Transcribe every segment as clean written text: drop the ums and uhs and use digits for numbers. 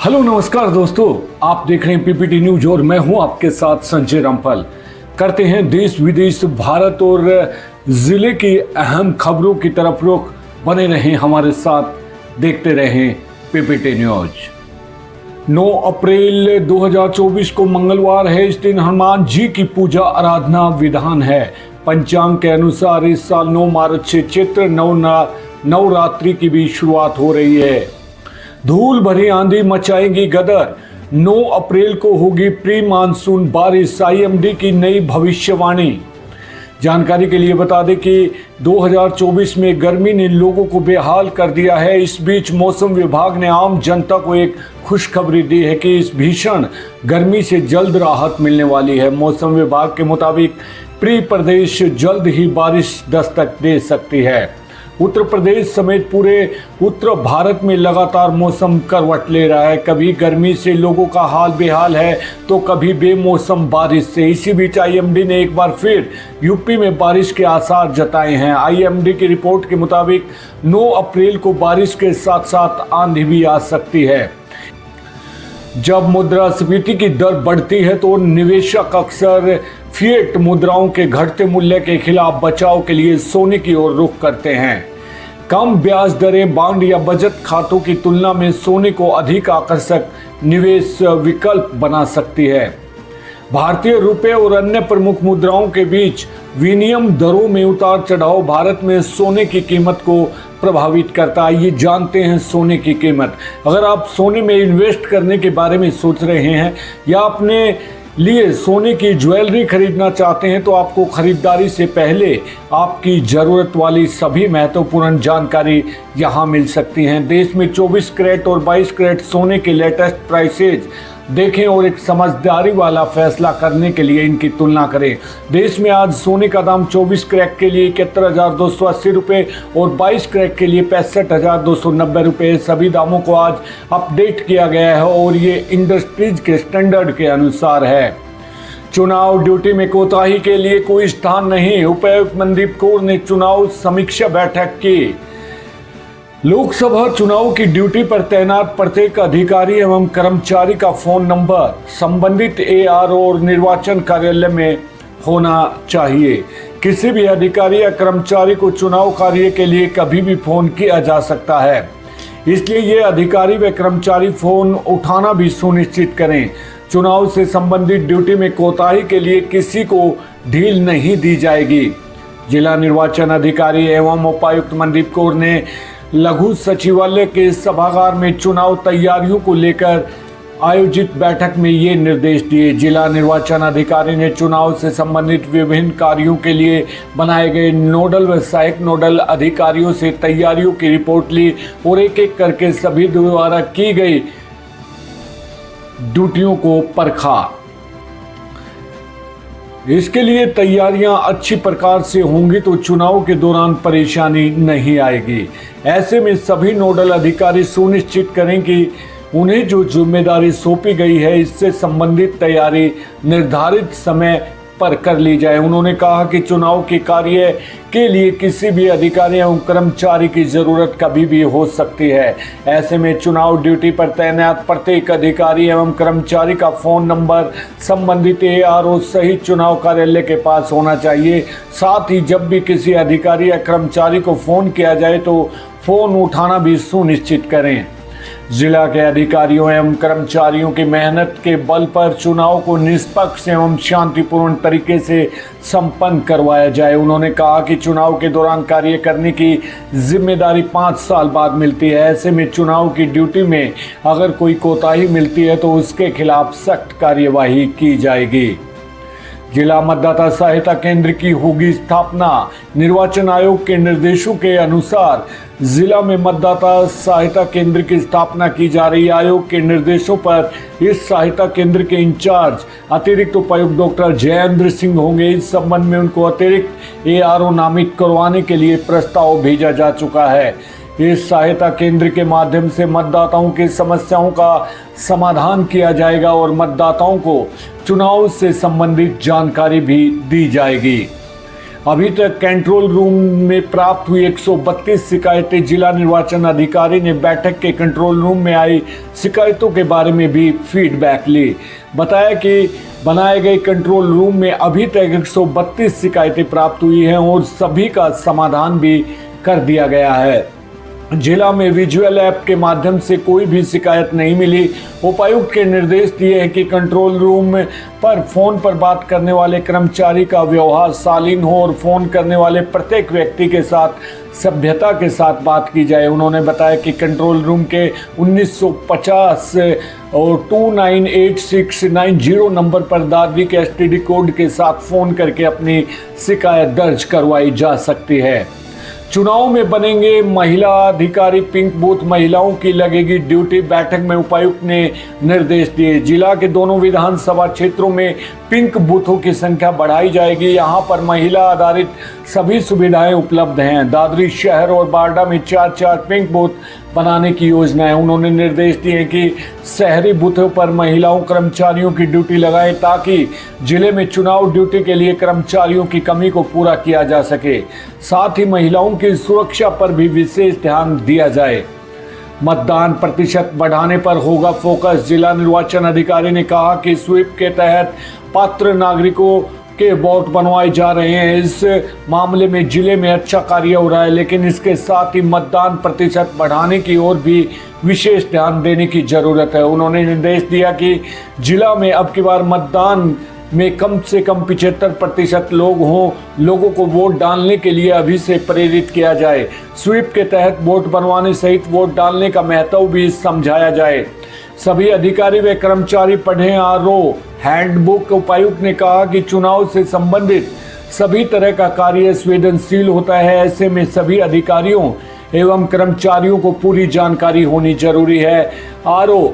Hello नमस्कार दोस्तों, आप देख रहे हैं पीपीटी न्यूज और मैं हूं आपके साथ संजय रामपाल। करते हैं देश विदेश, भारत और जिले की अहम खबरों की तरफ रुख। बने रहें हमारे साथ, देखते रहें पीपीटी न्यूज। 9 अप्रैल 2024 को मंगलवार है। इस दिन हनुमान जी की पूजा आराधना विधान है। पंचांग के अनुसार इस साल 9 मार्च से चैत्र नवरात्रि की भी शुरुआत हो रही है। धूल भरी आंधी मचाएंगी गदर। 9 अप्रैल को होगी प्री मानसून बारिश, आईएमडी की नई भविष्यवाणी। जानकारी के लिए बता दें कि 2024 में गर्मी ने लोगों को बेहाल कर दिया है। इस बीच मौसम विभाग ने आम जनता को एक खुशखबरी दी है कि इस भीषण गर्मी से जल्द राहत मिलने वाली है। मौसम विभाग के मुताबिक प्री प्रदेश जल्द ही बारिश दस्तक दे सकती है। उत्तर प्रदेश समेत पूरे उत्तर भारत में लगातार मौसम करवट ले रहा है। कभी गर्मी से लोगों का हाल बेहाल है तो कभी बेमौसम बारिश से। इसी बीच आईएमडी ने एक बार फिर यूपी में बारिश के आसार जताए हैं। आईएमडी की रिपोर्ट के मुताबिक 9 अप्रैल को बारिश के साथ साथ आंधी भी आ सकती है। जब मुद्रास्फीति की दर बढ़ती है तो निवेशक अक्सर फिएट मुद्राओं के घटते मूल्य के खिलाफ बचाव के लिए सोने की ओर रुख करते हैं। कम ब्याज दरें बॉन्ड या बचत खातों की तुलना में सोने को अधिक आकर्षक निवेश विकल्प बना सकती है। भारतीय रुपये और अन्य प्रमुख मुद्राओं के बीच विनिमय दरों में उतार चढ़ाव भारत में सोने की कीमत को प्रभावित करता है। ये जानते हैं सोने की कीमत। अगर आप सोने में इन्वेस्ट करने के बारे में सोच रहे हैं या अपने लिए सोने की ज्वेलरी खरीदना चाहते हैं तो आपको खरीदारी से पहले आपकी ज़रूरत वाली सभी महत्वपूर्ण जानकारी यहाँ मिल सकती हैं। देश में 24 कैरेट और 22 कैरेट सोने के लेटेस्ट प्राइसेज देखें और एक समझदारी वाला फैसला करने के लिए इनकी तुलना करें। देश में आज सोने का दाम 24 कैरेट के लिए 71,280 रुपये और 22 कैरेट के लिए 65,290 रुपये। सभी दामों को आज अपडेट किया गया है और ये इंडस्ट्रीज के स्टैंडर्ड के अनुसार है। चुनाव ड्यूटी में कोताही के लिए कोई स्थान नहीं, उपायुक्त मनदीप कौर ने चुनाव समीक्षा बैठक की। लोकसभा चुनाव की ड्यूटी पर तैनात प्रत्येक अधिकारी एवं कर्मचारी का फोन नंबर संबंधित एआरओ और निर्वाचन कार्यालय में होना चाहिए। किसी भी अधिकारी या कर्मचारी को चुनाव कार्य के लिए कभी भी फोन किया जा सकता है, इसलिए ये अधिकारी व कर्मचारी फोन उठाना भी सुनिश्चित करें। चुनाव से संबंधित ड्यूटी में कोताही के लिए किसी को ढील नहीं दी जाएगी। जिला निर्वाचन अधिकारी एवं उपायुक्त मनदीप कौर ने लघु सचिवालय के सभागार में चुनाव तैयारियों को लेकर आयोजित बैठक में ये निर्देश दिए। जिला निर्वाचन अधिकारी ने चुनाव से संबंधित विभिन्न कार्यों के लिए बनाए गए नोडल व सहायक नोडल अधिकारियों से तैयारियों की रिपोर्ट ली और एक एक करके सभी द्वारा की गई ड्यूटियों को परखा। इसके लिए तैयारियां अच्छी प्रकार से होंगी तो चुनाव के दौरान परेशानी नहीं आएगी। ऐसे में सभी नोडल अधिकारी सुनिश्चित करें कि उन्हें जो जिम्मेदारी सौंपी गई है इससे संबंधित तैयारी निर्धारित समय पर कर ली जाए। उन्होंने कहा कि चुनाव के कार्य के लिए किसी भी अधिकारी एवं कर्मचारी की जरूरत कभी भी हो सकती है। ऐसे में चुनाव ड्यूटी पर तैनात प्रत्येक अधिकारी एवं कर्मचारी का फोन नंबर संबंधित एआरओ सहित चुनाव कार्यालय के पास होना चाहिए। साथ ही जब भी किसी अधिकारी या कर्मचारी को फोन किया जाए तो फोन उठाना भी सुनिश्चित करें। जिला के अधिकारियों एवं कर्मचारियों की मेहनत के बल पर चुनाव को निष्पक्ष एवं शांतिपूर्ण तरीके से संपन्न करवाया जाए। उन्होंने कहा कि चुनाव के दौरान कार्य करने की जिम्मेदारी 5 साल बाद मिलती है। ऐसे में चुनाव की ड्यूटी में अगर कोई कोताही मिलती है तो उसके खिलाफ सख्त कार्यवाही की जाएगी। जिला मतदाता सहायता केंद्र की होगी स्थापना। निर्वाचन आयोग के निर्देशों के अनुसार जिला में मतदाता सहायता केंद्र की स्थापना की जा रही है। आयोग के निर्देशों पर इस सहायता केंद्र के इंचार्ज अतिरिक्त उपायुक्त डॉक्टर जयेंद्र सिंह होंगे। इस संबंध में उनको अतिरिक्त एआरओ नामित करवाने के लिए प्रस्ताव भेजा जा चुका है। इस सहायता केंद्र के माध्यम से मतदाताओं की समस्याओं का समाधान किया जाएगा और मतदाताओं को चुनाव से संबंधित जानकारी भी दी जाएगी। अभी तक कंट्रोल रूम में प्राप्त हुई 132 शिकायतें। जिला निर्वाचन अधिकारी ने बैठक के कंट्रोल रूम में आई शिकायतों के बारे में भी फीडबैक ली। बताया कि बनाए गए कंट्रोल रूम में अभी तक 132 शिकायतें प्राप्त हुई हैं और सभी का समाधान भी कर दिया गया है। जिला में विजुअल ऐप के माध्यम से कोई भी शिकायत नहीं मिली। उपायुक्त के निर्देश दिए हैं कि कंट्रोल रूम पर फोन पर बात करने वाले कर्मचारी का व्यवहार शालीन हो और फोन करने वाले प्रत्येक व्यक्ति के साथ सभ्यता के साथ बात की जाए। उन्होंने बताया कि कंट्रोल रूम के 1950 और 298690 नंबर पर दादरी के STD कोड के साथ फोन करके अपनी शिकायत दर्ज करवाई जा सकती है। चुनाव में बनेंगे महिला अधिकारी पिंक बूथ, महिलाओं की लगेगी ड्यूटी। बैठक में उपायुक्त ने निर्देश दिए। जिला के दोनों विधानसभा क्षेत्रों में पिंक बूथों की संख्या बढ़ाई जाएगी। यहां पर महिला आधारित सभी सुविधाएं उपलब्ध हैं। दादरी शहर और बारडा में 4-4 पिंक बूथ बनाने की योजना है। उन्होंने निर्देश दिए कि शहरी बूथों पर महिलाओं कर्मचारियों की ड्यूटी लगाएं ताकि जिले में चुनाव ड्यूटी के लिए कर्मचारियों की कमी को पूरा किया जा सके। साथ ही महिलाओं की सुरक्षा पर भी विशेष ध्यान दिया जाए। मतदान प्रतिशत बढ़ाने पर होगा फोकस। जिला निर्वाचन अधिकारी ने कहा कि स्वीप के तहत पात्र नागरिकों के वोट बनवाए जा रहे हैं। इस मामले में जिले में अच्छा कार्य हो रहा है, लेकिन इसके साथ ही मतदान प्रतिशत बढ़ाने की ओर भी विशेष ध्यान देने की जरूरत है। उन्होंने निर्देश दिया कि जिला में अब की बार मतदान में कम से कम 75% लोग हों। लोगों को वोट डालने के लिए अभी से प्रेरित किया जाए। स्वीप के तहत वोट बनवाने सहित वोट डालने का महत्व भी समझाया जाए। सभी अधिकारी व कर्मचारी पढ़ें RO हैंडबुक। उपायुक्त ने कहा कि चुनाव से संबंधित सभी तरह का कार्य संवेदनशील होता है। ऐसे में सभी अधिकारियों एवं कर्मचारियों को पूरी जानकारी होनी जरूरी है। RO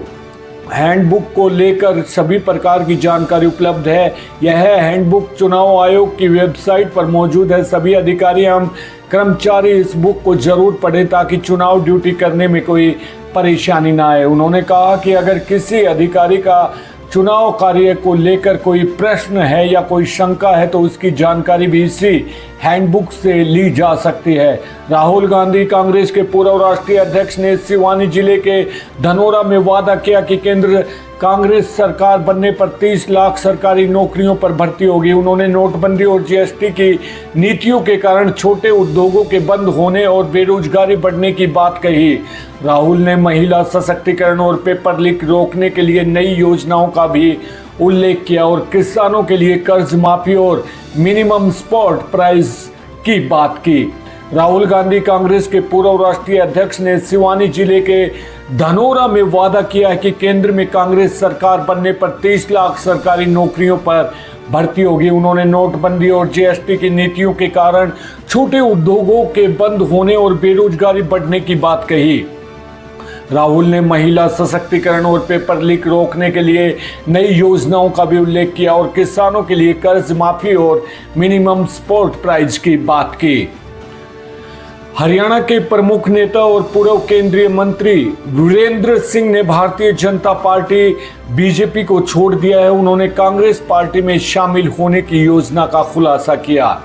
हैंडबुक को लेकर सभी प्रकार की जानकारी उपलब्ध है। यह हैंडबुक चुनाव आयोग की वेबसाइट पर मौजूद है। सभी अधिकारी एवं कर्मचारी इस बुक को जरूर पढ़ें ताकि चुनाव ड्यूटी करने में कोई परेशानी ना आए। उन्होंने कहा कि अगर किसी अधिकारी का चुनाव कार्य को लेकर कोई प्रश्न है या कोई शंका है तो उसकी जानकारी भी इसी हैंडबुक से ली जा सकती है। राहुल गांधी कांग्रेस के पूर्व राष्ट्रीय अध्यक्ष ने सिवानी जिले के धनोरा में वादा किया कि केंद्र कांग्रेस सरकार बनने पर 30 लाख सरकारी नौकरियों पर भर्ती होगी। उन्होंने नोटबंदी और GST की नीतियों के कारण छोटे उद्योगों के बंद होने और बेरोजगारी बढ़ने की बात कही। राहुल ने महिला सशक्तिकरण और पेपर लीक रोकने के लिए नई योजनाओं का भी उल्लेख किया और किसानों के लिए कर्ज माफी और मिनिमम सपोर्ट प्राइस की बात की। राहुल गांधी कांग्रेस के पूर्व राष्ट्रीय अध्यक्ष ने सिवानी जिले के धनोरा में वादा किया कि केंद्र में कांग्रेस सरकार बनने पर 30 लाख सरकारी नौकरियों पर भर्ती होगी। उन्होंने नोटबंदी और GST की नीतियों के कारण छोटे उद्योगों के बंद होने और बेरोजगारी बढ़ने की बात कही। राहुल ने महिला सशक्तिकरण और पेपर लीक रोकने के लिए नई योजनाओं का भी उल्लेख किया और किसानों के लिए कर्ज माफी और मिनिमम सपोर्ट प्राइस की बात की। हरियाणा के प्रमुख नेता और पूर्व केंद्रीय मंत्री वीरेंद्र सिंह ने भारतीय जनता पार्टी BJP को छोड़ दिया है। उन्होंने कांग्रेस पार्टी में शामिल होने की योजना का खुलासा किया।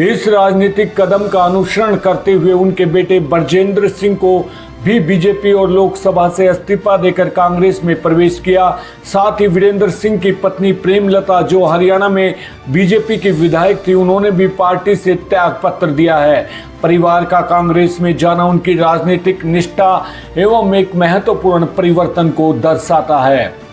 इस राजनीतिक कदम का अनुसरण करते हुए उनके बेटे ब्रजेंद्र सिंह को भी BJP और लोकसभा से इस्तीफा देकर कांग्रेस में प्रवेश किया। साथ ही वीरेंद्र सिंह की पत्नी प्रेमलता जो हरियाणा में BJP की विधायक थी, उन्होंने भी पार्टी से त्याग पत्र दिया है। परिवार का कांग्रेस में जाना उनकी राजनीतिक निष्ठा एवं एक महत्वपूर्ण परिवर्तन को दर्शाता है।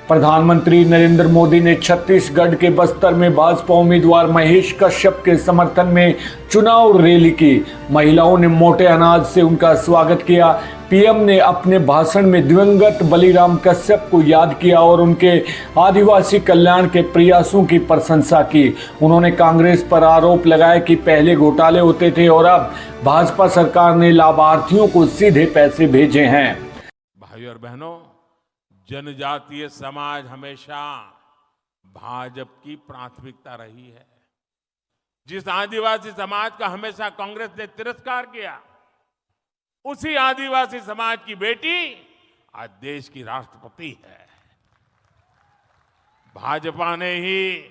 प्रधानमंत्री नरेंद्र मोदी ने छत्तीसगढ़ के बस्तर में भाजपा उम्मीदवार महेश कश्यप के समर्थन में चुनाव रैली की। महिलाओं ने मोटे अनाज से उनका स्वागत किया। PM ने अपने भाषण में दिवंगत बलिराम कश्यप को याद किया और उनके आदिवासी कल्याण के प्रयासों की प्रशंसा की। उन्होंने कांग्रेस पर आरोप लगाया कि पहले घोटाले होते थे और अब भाजपा सरकार ने लाभार्थियों को सीधे पैसे भेजे हैं। भाइयों और बहनों, जनजातीय समाज हमेशा भाजपा की प्राथमिकता रही है। जिस आदिवासी समाज का हमेशा कांग्रेस ने तिरस्कार किया, उसी आदिवासी समाज की बेटी आज देश की राष्ट्रपति है। भाजपा ने ही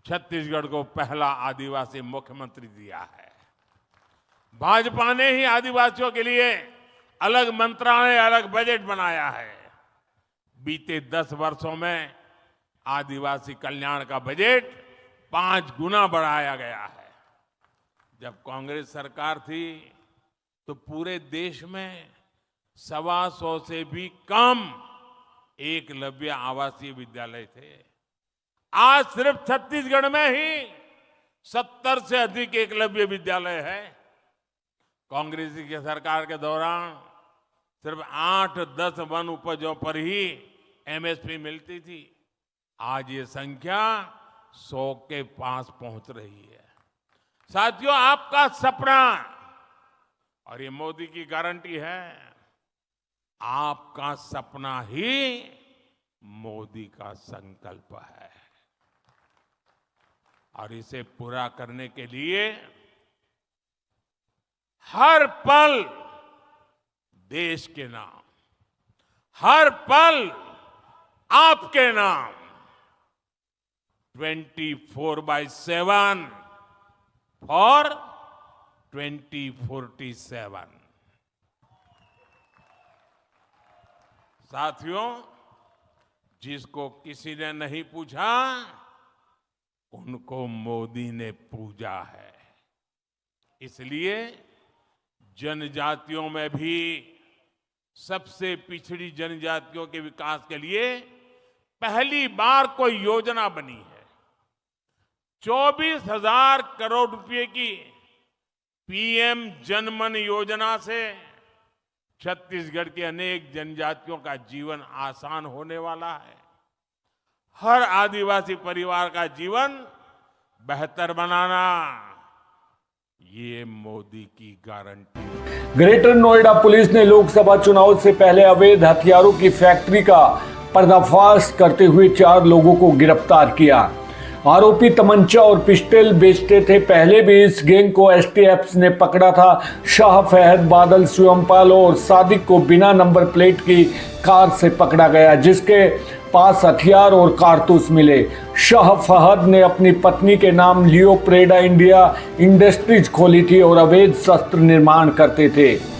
छत्तीसगढ़ को पहला आदिवासी मुख्यमंत्री दिया है। भाजपा ने ही आदिवासियों के लिए अलग मंत्रालय, अलग बजट बनाया है। बीते 10 वर्षों में आदिवासी कल्याण का बजट 5 गुना बढ़ाया गया है। जब कांग्रेस सरकार थी तो पूरे देश में 125 से भी कम एकलव्य आवासीय विद्यालय थे। आज सिर्फ छत्तीसगढ़ में ही 70 से अधिक एकलव्य विद्यालय है। कांग्रेस की सरकार के दौरान सिर्फ 8-10 वन उपजों पर ही एमएसपी मिलती थी। आज ये संख्या 100 के पास पहुंच रही है। साथियों, आपका सपना और ये मोदी की गारंटी है, आपका सपना ही मोदी का संकल्प है। और इसे पूरा करने के लिए हर पल देश के नाम, हर पल आपके नाम 24/7 फॉर 2047। साथियों, जिसको किसी ने नहीं पूछा उनको मोदी ने पूजा है। इसलिए जनजातियों में भी सबसे पिछड़ी जनजातियों के विकास के लिए पहली बार कोई योजना बनी है। 24,000 करोड़ रुपए की पीएम जनमन योजना से छत्तीसगढ़ के अनेक जनजातियों का जीवन आसान होने वाला है। हर आदिवासी परिवार का जीवन बेहतर बनाना, ये मोदी की गारंटी है। ग्रेटर नोएडा पुलिस ने लोकसभा चुनाव से पहले अवैध हथियारों की फैक्ट्री का पर्दाफाश करते हुए 4 लोगों को गिरफ्तार किया। आरोपी तमंचा और पिस्टल बेचते थे। पहले भी इस गैंग को एसटीएफ ने पकड़ा था। शाह फहद, बादल, शिवमपाल और सादिक को बिना नंबर प्लेट की कार से पकड़ा गया, जिसके पास हथियार और कारतूस मिले। शाह फहद ने अपनी पत्नी के नाम लियो प्रेडा इंडिया इंडस्ट्रीज खोली थी और अवैध शस्त्र निर्माण करते थे।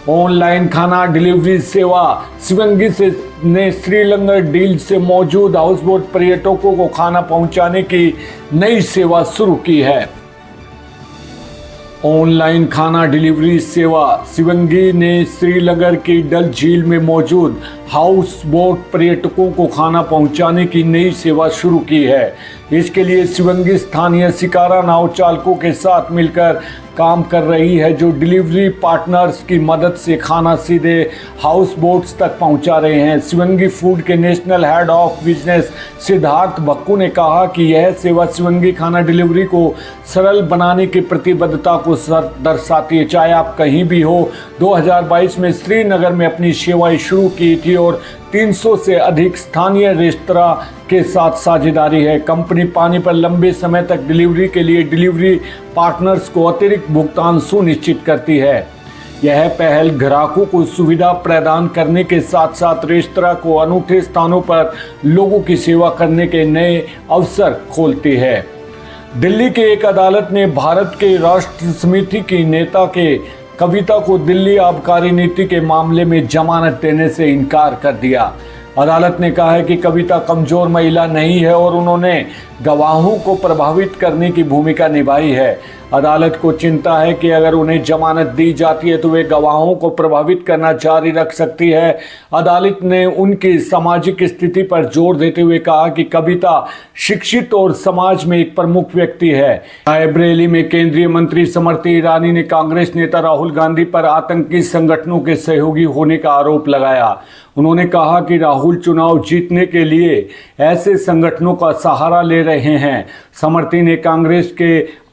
ऑनलाइन खाना डिलीवरी सेवा शिवंगी ने श्रीलंगर डील से मौजूद हाउसबोट पर्यटकों को खाना पहुंचाने की नई सेवा शुरू की है। ऑनलाइन खाना डिलीवरी सेवा शिवंगी ने श्रीनगर की डल झील में मौजूद हाउस बोट पर्यटकों को खाना पहुंचाने की नई सेवा शुरू की है। इसके लिए शिवंगी स्थानीय शिकारा नाव चालकों के साथ मिलकर काम कर रही है, जो डिलीवरी पार्टनर्स की मदद से खाना सीधे हाउस बोट्स तक पहुंचा रहे हैं। शिवंगी फूड के national head of business Siddharth Bhakku ने कहा कि यह सेवा शिवंगी खाना डिलीवरी को सरल बनाने की प्रतिबद्धता को दर्शाती है। चाहे आप कहीं भी हो, 2022 में श्रीनगर में अपनी सेवाएं शुरू की थी और 300 से अधिक स्थानीय रेस्तरां के साथ साझेदारी है। कंपनी पानी पर लंबे समय तक डिलीवरी के लिए डिलीवरी पार्टनर्स को अतिरिक्त भुगतान सुनिश्चित करती है। यह पहल ग्राहकों को सुविधा प्रदान करने के साथ साथ रेस्तरां को अनूठे स्थानों पर लोगों की सेवा करने के नए अवसर खोलती है। दिल्ली की एक अदालत ने भारत के राष्ट्र समिति की नेता के कविता को दिल्ली आबकारी नीति के मामले में जमानत देने से इनकार कर दिया। अदालत ने कहा है कि कविता कमजोर महिला नहीं है और उन्होंने गवाहों को प्रभावित करने की भूमिका निभाई है। अदालत को चिंता है कि अगर उन्हें जमानत दी जाती है तो वे गवाहों को प्रभावित करना जारी रख सकती है। अदालत ने उनकी सामाजिक स्थिति पर जोर देते हुए कहा कि कविता शिक्षित और समाज में एक प्रमुख व्यक्ति है। रायबरेली में केंद्रीय मंत्री स्मृति ईरानी ने कांग्रेस नेता राहुल गांधी पर आतंकी संगठनों के सहयोगी होने का आरोप लगाया। उन्होंने कहा कि राहुल चुनाव जीतने के लिए ऐसे संगठनों का सहारा ले रहे हैं। स्मृति ने कांग्रेस के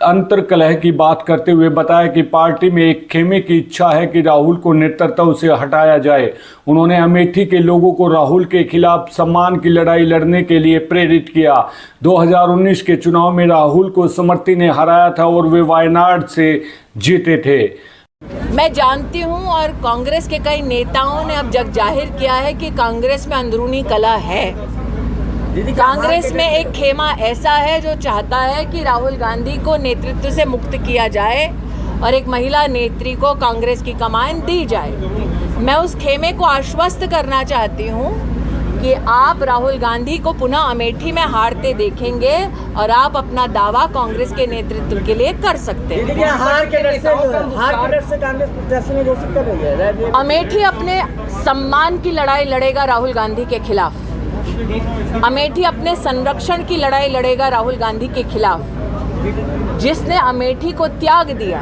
अंतर्कलह की बात करते हुए बताया कि पार्टी में एक खेमे की इच्छा है कि राहुल को नेतृत्व से हटाया जाए। उन्होंने अमेठी के लोगों को राहुल के खिलाफ सम्मान की लड़ाई लड़ने के लिए प्रेरित किया। 2019 के चुनाव में राहुल को स्मृति ने हराया था और वे वायनाड से जीते थे। मैं जानती हूं और कांग्रेस के कई नेताओं ने अब जग जाहिर किया है कि कांग्रेस में अंदरूनी कलह है। कांग्रेस में एक खेमा ऐसा है जो चाहता है कि राहुल गांधी को नेतृत्व से मुक्त किया जाए और एक महिला नेत्री को कांग्रेस की कमान दी जाए। मैं उस खेमे को आश्वस्त करना चाहती हूँ कि आप राहुल गांधी को पुनः अमेठी में हारते देखेंगे और आप अपना दावा कांग्रेस के नेतृत्व के लिए कर सकते हैं। हार के डर से कांग्रेस प्रत्याशी ने घोषित कर रही है। अमेठी अपने सम्मान की लड़ाई लड़ेगा राहुल गांधी के खिलाफ। अमेठी अपने संरक्षण की लड़ाई लड़ेगा राहुल गांधी के खिलाफ। जिसने अमेठी को त्याग दिया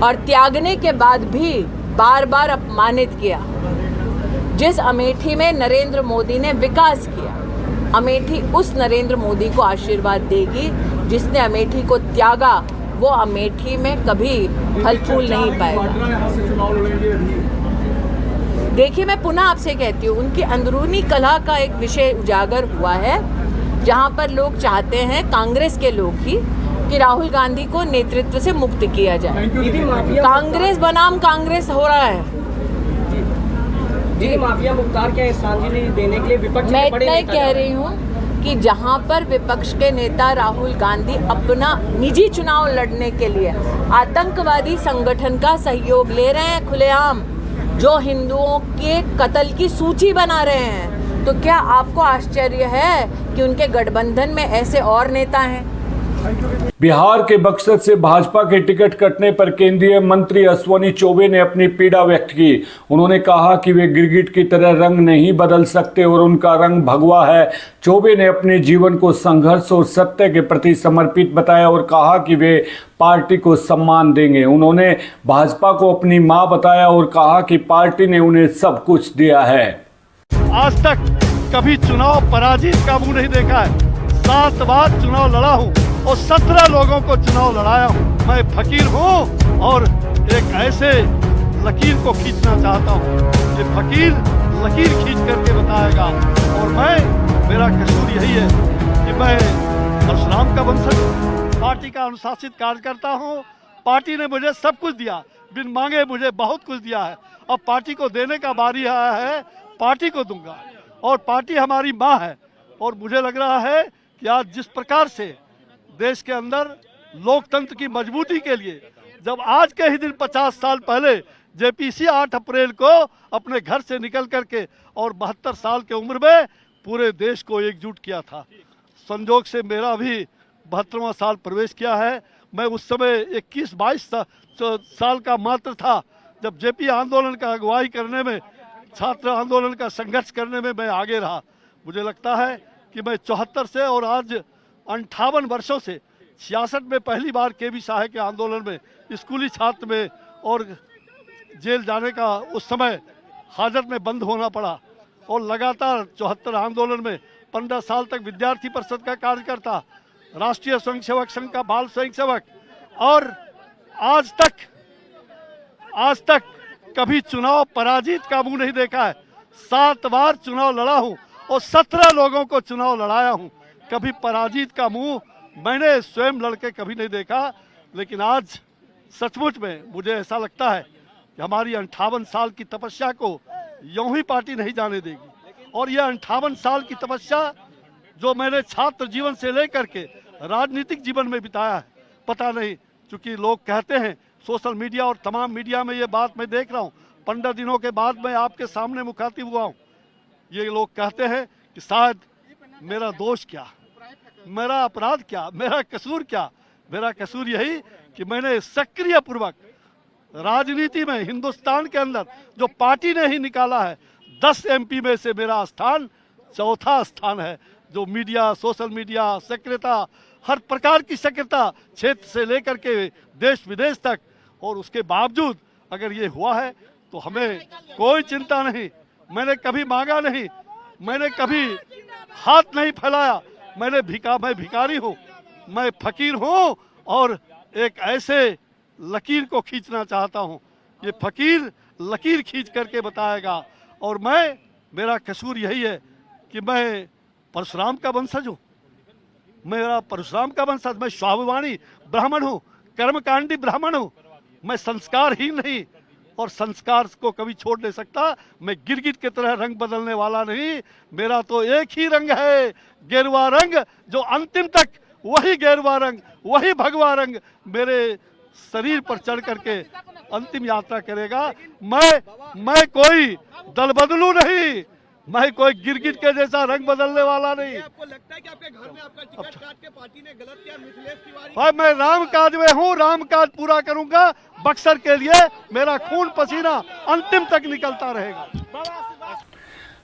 और त्यागने के बाद भी बार बार अपमानित किया, जिस अमेठी में नरेंद्र मोदी ने विकास किया, अमेठी उस नरेंद्र मोदी को आशीर्वाद देगी। जिसने अमेठी को त्यागा वो अमेठी में कभी फल फूल नहीं पाएगा। देखिए, मैं पुनः आपसे कहती हूँ, उनकी अंदरूनी कलह का एक विषय उजागर हुआ है, जहाँ पर लोग चाहते हैं, कांग्रेस के लोग ही, कि राहुल गांधी को नेतृत्व से मुक्त किया जाए। कांग्रेस बनाम कांग्रेस हो रहा है। माफिया मुख्तार क्या श्रद्धांजलि देने के लिए विपक्ष मैं इतना ही कह रही हूँ कि जहाँ पर विपक्ष के नेता राहुल गांधी अपना निजी चुनाव लड़ने के लिए आतंकवादी संगठन का सहयोग ले रहे हैं खुलेआम, जो हिंदुओं के कत्ल की सूची बना रहे हैं, तो क्या आपको आश्चर्य है कि उनके गठबंधन में ऐसे और नेता हैं? बिहार के बक्सर से भाजपा के टिकट कटने पर केंद्रीय मंत्री अश्विनी चौबे ने अपनी पीड़ा व्यक्त की। उन्होंने कहा कि वे गिरगिट की तरह रंग नहीं बदल सकते और उनका रंग भगवा है। चौबे ने अपने जीवन को संघर्ष और सत्य के प्रति समर्पित बताया और कहा कि वे पार्टी को सम्मान देंगे। उन्होंने भाजपा को अपनी मां बताया और कहा कि पार्टी ने उन्हें सब कुछ दिया है। आज तक कभी चुनाव पराजित का मुंह नहीं देखा है। 7 बार चुनाव लड़ा हूँ और 17 लोगों को चुनाव लड़ाया हूँ। मैं फकीर हूँ और एक ऐसे लकीर को खींचना चाहता हूँ। ये फकीर लकीर खींच करके बताएगा और मेरा कसूर यही है कि मैं परशुराम का वंशज हूँ, पार्टी का अनुशासित कार्यकर्ता हूँ। पार्टी ने मुझे सब कुछ दिया, बिन मांगे मुझे बहुत कुछ दिया है। अब पार्टी को देने का बारी आया है, पार्टी को दूंगा और पार्टी हमारी माँ है। और मुझे लग रहा है कि आज जिस प्रकार से देश के अंदर लोकतंत्र की मजबूती के लिए, जब आज के ही दिन 50 साल पहले जेपीसी 8 अप्रैल को अपने घर से निकल करके और 72 साल की उम्र में पूरे देश को एकजुट किया था। संजोग से मेरा भी 72वां साल प्रवेश किया है। मैं उस समय 21-22 साल का मात्र था जब जेपी आंदोलन का अगुवाई करने में, छात्र आंदोलन का संघर्ष करने में मैं आगे रहा। मुझे लगता है कि मैं 74 से और आज 58 वर्षों से 66 में पहली बार केबी साहे के आंदोलन में स्कूली छात्र में और जेल जाने का उस समय हाजत में बंद होना पड़ा और लगातार 74 आंदोलन में 15 साल तक विद्यार्थी परिषद का कार्यकर्ता, राष्ट्रीय स्वयंसेवक संघ का बाल स्वयंसेवक और आज तक कभी चुनाव पराजित का मुंह नहीं देखा है। 7 बार चुनाव लड़ा हूं और 17 लोगों को चुनाव लड़ाया हूं। कभी पराजित का मुंह मैंने स्वयं लड़के कभी नहीं देखा। लेकिन आज सचमुच में मुझे ऐसा लगता है कि हमारी 58 साल की तपस्या को यूं ही पार्टी नहीं जाने देगी। और यह 58 साल की तपस्या जो मैंने छात्र जीवन से लेकर के राजनीतिक जीवन में बिताया है, पता नहीं, चूंकि लोग कहते हैं सोशल मीडिया और तमाम मीडिया में ये बात मैं देख रहा हूँ, 15 दिनों के बाद मैं आपके सामने मुखातिब हुआ हूँ। ये लोग कहते हैं कि शायद मेरा दोष क्या, मेरा अपराध क्या, मेरा कसूर क्या। मेरा कसूर यही कि मैंने सक्रिय पूर्वक राजनीति में हिंदुस्तान के अंदर जो पार्टी ने ही निकाला है, 10 MP में से मेरा स्थान 4था स्थान है। जो मीडिया, सोशल मीडिया, सक्रियता, हर प्रकार की सक्रियता क्षेत्र से लेकर के देश विदेश तक, और उसके बावजूद अगर ये हुआ है तो हमें कोई चिंता नहीं। मैंने कभी मांगा नहीं, मैंने कभी हाथ नहीं फैलाया। मैं भिखारी हूँ, मैं फकीर हूँ और एक ऐसे लकीर को खींचना चाहता हूँ। ये फकीर लकीर खींच करके बताएगा और मेरा कसूर यही है कि मैं परशुराम का वंशज हूँ। मेरा परशुराम का वंशज, मैं स्वाभिमानी ब्राह्मण हूँ, कर्मकांडी ब्राह्मण हूँ, मैं संस्कारहीन नहीं और संस्कार को कभी छोड़ नहीं सकता। मैं गिरगिट की तरह रंग बदलने वाला नहीं, मेरा तो एक ही रंग है, गेरुआ रंग, जो अंतिम तक वही गेरुआ रंग, वही भगवा रंग मेरे शरीर पर चढ़ करके अंतिम यात्रा करेगा। मैं कोई दल बदलू नहीं, मैं कोई गिरगिट के जैसा रंग बदलने वाला नहीं। आपको लगता है कि आपके घर में आपका टिकट काट के पार्टी ने गलत किया? मिथिलेश तिवारी भाई मैं राम काज में हूँ, राम काज पूरा करूंगा। बक्सर के लिए मेरा खून पसीना अंतिम तक निकलता रहेगा।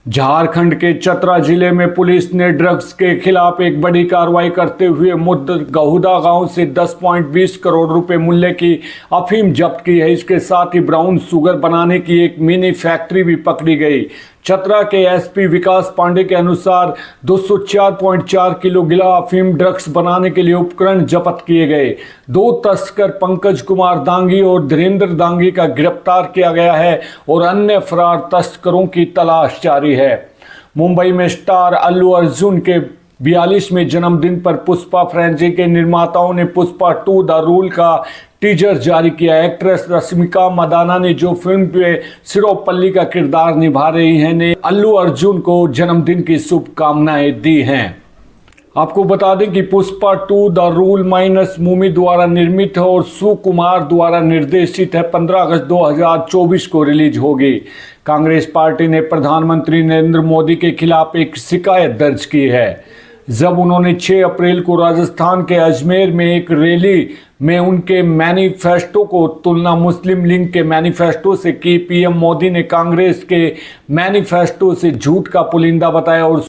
झारखंड के चतरा जिले में पुलिस ने ड्रग्स के खिलाफ एक बड़ी कार्रवाई करते हुए मुद्दगहुदा गांव से 10.20 करोड़ रुपए मूल्य की अफीम जब्त की है। इसके साथ ही ब्राउन शुगर बनाने की एक मिनी फैक्ट्री भी पकड़ी गई। चतरा के एसपी विकास पांडे के अनुसार 204.4 किलो गिला अफीम ड्रग्स बनाने के लिए उपकरण जब्त किए गए। 2 तस्कर पंकज कुमार दांगी और धीरेन्द्र दांगी का गिरफ्तार किया गया है और अन्य फरार तस्करों की तलाश जारी है। मुंबई में स्टार अल्लू अर्जुन के 42वें जन्मदिन पर पुष्पा फ्रेंचाइजी के निर्माताओं ने पुष्पा 2 द रूल का टीजर जारी किया। एक्ट्रेस रश्मिका मंदाना ने, जो फिल्म में सिरोपल्ली का किरदार निभा रही हैं, ने अल्लू अर्जुन को जन्मदिन की शुभकामनाएं दी हैं। आपको बता दें कि Pushpa 2 the rule minus movie द्वारा निर्मित है और सुकुमार द्वारा निर्देशित है। 15 अगस्त 2024 को रिलीज होगी। कांग्रेस पार्टी ने प्रधानमंत्री नरेंद्र मोदी के खिलाफ एक शिकायत दर्ज की है, जब उन्होंने 6 अप्रैल को राजस्थान के अजमेर में एक रैली में उनके मैनिफेस्टो को तुलना मुस्लिम लीग के मैनिफेस्टो से की। पीएम मोदी ने कांग्रेस के मैनिफेस्टो से झूठ का पुलिंदा बताया और